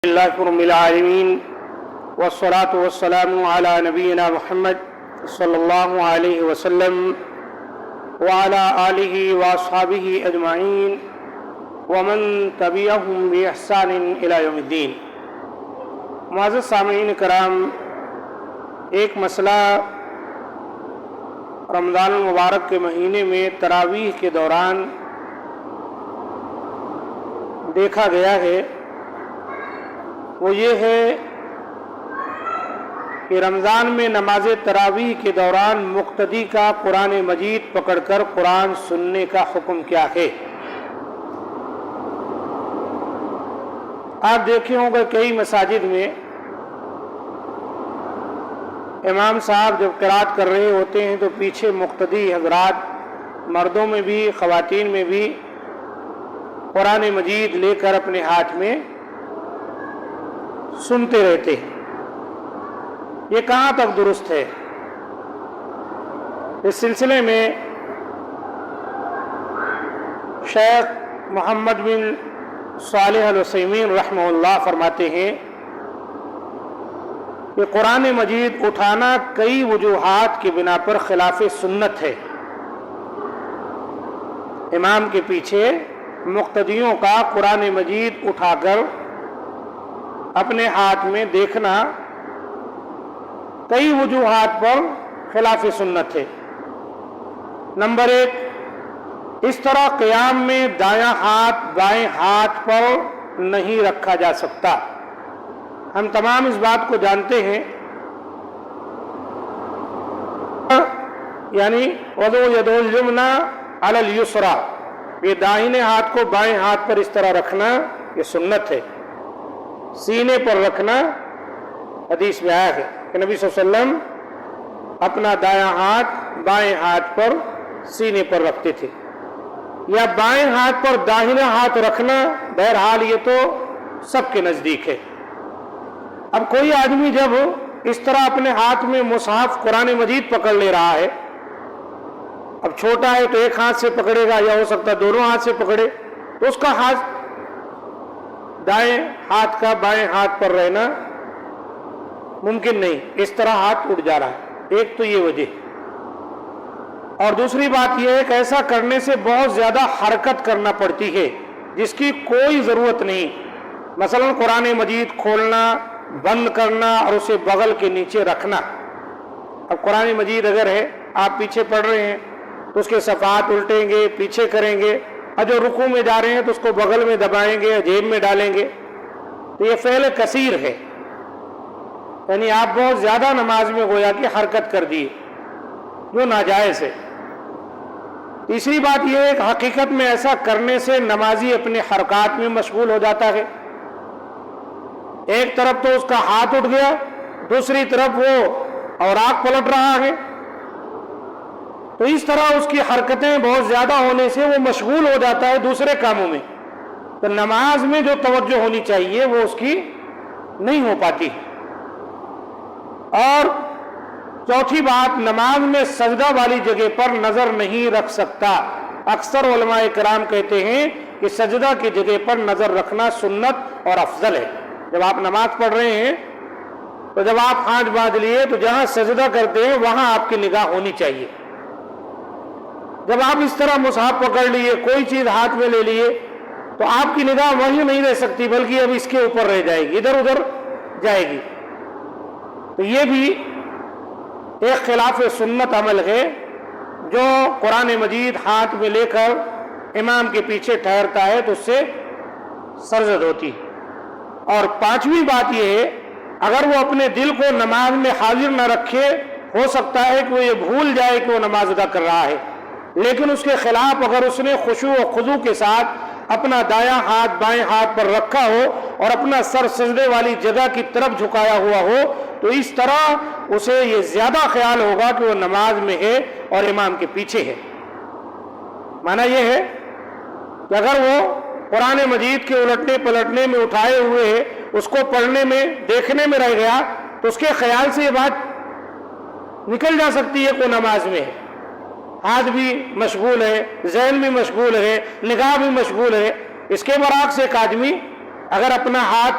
اللہ رب العالمین والصلاة والسلام علی نبینا محمد صلی اللہ علیہ وسلم وعلی آلہ واصحابہ اجمعین ومن تبعہم بإحسان الی یوم الدین۔ معزز سامعین کرام، ایک مسئلہ رمضان المبارک کے مہینے میں تراویح کے دوران دیکھا گیا ہے، وہ یہ ہے کہ رمضان میں نماز تراویح کے دوران مقتدی کا قرآن مجید پکڑ کر قرآن سننے کا حکم کیا ہے۔ آپ دیکھے ہوں گے کئی مساجد میں امام صاحب جب قرات کر رہے ہوتے ہیں تو پیچھے مقتدی حضرات، مردوں میں بھی خواتین میں بھی، قرآن مجید لے کر اپنے ہاتھ میں سنتے رہتے ہیں۔ یہ کہاں تک درست ہے؟ اس سلسلے میں شیخ محمد بن صالح العثیمین رحمہ اللہ فرماتے ہیں کہ قرآن مجید اٹھانا کئی وجوہات کی بنا پر خلاف سنت ہے۔ امام کے پیچھے مقتدیوں کا قرآن مجید اٹھا کر اپنے ہاتھ میں دیکھنا کئی وجوہات پر خلاف سنت ہے۔ نمبر ایک، اس طرح قیام میں دایاں ہاتھ بائیں ہاتھ پر نہیں رکھا جا سکتا۔ ہم تمام اس بات کو جانتے ہیں، یعنی وضع ید الیمنی علی الیسری، یہ داہنے ہاتھ کو بائیں ہاتھ پر اس طرح رکھنا یہ سنت ہے۔ سینے پر رکھنا حدیث میں آیا ہے کہ نبی صلی اللہ علیہ وسلم اپنا دایاں ہاتھ بائیں ہاتھ پر سینے پر رکھتے تھے، یا بائیں ہاتھ پر داہنا ہاتھ رکھنا، بہرحال یہ تو سب کے نزدیک ہے۔ اب کوئی آدمی جب اس طرح اپنے ہاتھ میں مصحف قرآن مجید پکڑ لے رہا ہے، اب چھوٹا ہے تو ایک ہاتھ سے پکڑے گا، یا ہو سکتا دونوں ہاتھ سے پکڑے، تو اس کا ہاتھ دائیں ہاتھ کا بائیں ہاتھ پر رہنا ممکن نہیں، اس طرح ہاتھ اٹھ جا رہا ہے۔ ایک تو یہ وجہ، اور دوسری بات یہ ہے کہ ایسا کرنے سے بہت زیادہ حرکت کرنا پڑتی ہے جس کی کوئی ضرورت نہیں۔ مثلا قرآن مجید کھولنا، بند کرنا اور اسے بغل کے نیچے رکھنا۔ اب قرآن مجید اگر ہے، آپ پیچھے پڑھ رہے ہیں تو اس کے صفحات الٹیں گے، پیچھے کریں گے، اور جو رکوع میں جا رہے ہیں تو اس کو بغل میں دبائیں گے، جیب میں ڈالیں گے، تو یہ فعل کثیر ہے، یعنی آپ بہت زیادہ نماز میں گویا کہ حرکت کر دی جو ناجائز ہے۔ تیسری بات یہ ہے کہ حقیقت میں ایسا کرنے سے نمازی اپنے حرکات میں مشغول ہو جاتا ہے۔ ایک طرف تو اس کا ہاتھ اٹھ گیا، دوسری طرف وہ اوراق پلٹ رہا ہے، تو اس طرح اس کی حرکتیں بہت زیادہ ہونے سے وہ مشغول ہو جاتا ہے دوسرے کاموں میں، تو نماز میں جو توجہ ہونی چاہیے وہ اس کی نہیں ہو پاتی۔ اور چوتھی بات، نماز میں سجدہ والی جگہ پر نظر نہیں رکھ سکتا۔ اکثر علماء کرام کہتے ہیں کہ سجدہ کی جگہ پر نظر رکھنا سنت اور افضل ہے۔ جب آپ نماز پڑھ رہے ہیں تو جب آپ ہاتھ باندھ لیے تو جہاں سجدہ کرتے ہیں وہاں آپ کی نگاہ ہونی چاہیے۔ جب آپ اس طرح مصحف پکڑ لیے، کوئی چیز ہاتھ میں لے لیے، تو آپ کی نگاہ وہیں نہیں رہ سکتی، بلکہ اب اس کے اوپر رہ جائے گی، ادھر ادھر جائے گی۔ تو یہ بھی ایک خلاف سنت عمل ہے جو قرآن مجید ہاتھ میں لے کر امام کے پیچھے ٹھہرتا ہے تو اس سے سرزد ہوتی۔ اور پانچویں بات یہ ہے، اگر وہ اپنے دل کو نماز میں حاضر نہ رکھے، ہو سکتا ہے کہ وہ یہ بھول جائے کہ وہ نماز ادا کر رہا ہے، لیکن اس کے خلاف اگر اس نے خشوع و خضوع کے ساتھ اپنا دایاں ہاتھ بائیں ہاتھ پر رکھا ہو اور اپنا سر سجدے والی جگہ کی طرف جھکایا ہوا ہو، تو اس طرح اسے یہ زیادہ خیال ہوگا کہ وہ نماز میں ہے اور امام کے پیچھے ہے۔ معنی یہ ہے کہ اگر وہ قرآن مجید کے الٹنے پلٹنے میں اٹھائے ہوئے ہے، اس کو پڑھنے میں دیکھنے میں رہ گیا، تو اس کے خیال سے یہ بات نکل جا سکتی ہے کہ وہ نماز میں ہے۔ ہاتھ بھی مشغول ہے، ذہن بھی مشغول ہے، نگاہ بھی مشغول ہے۔ اس کے برعکس ایک آدمی اگر اپنا ہاتھ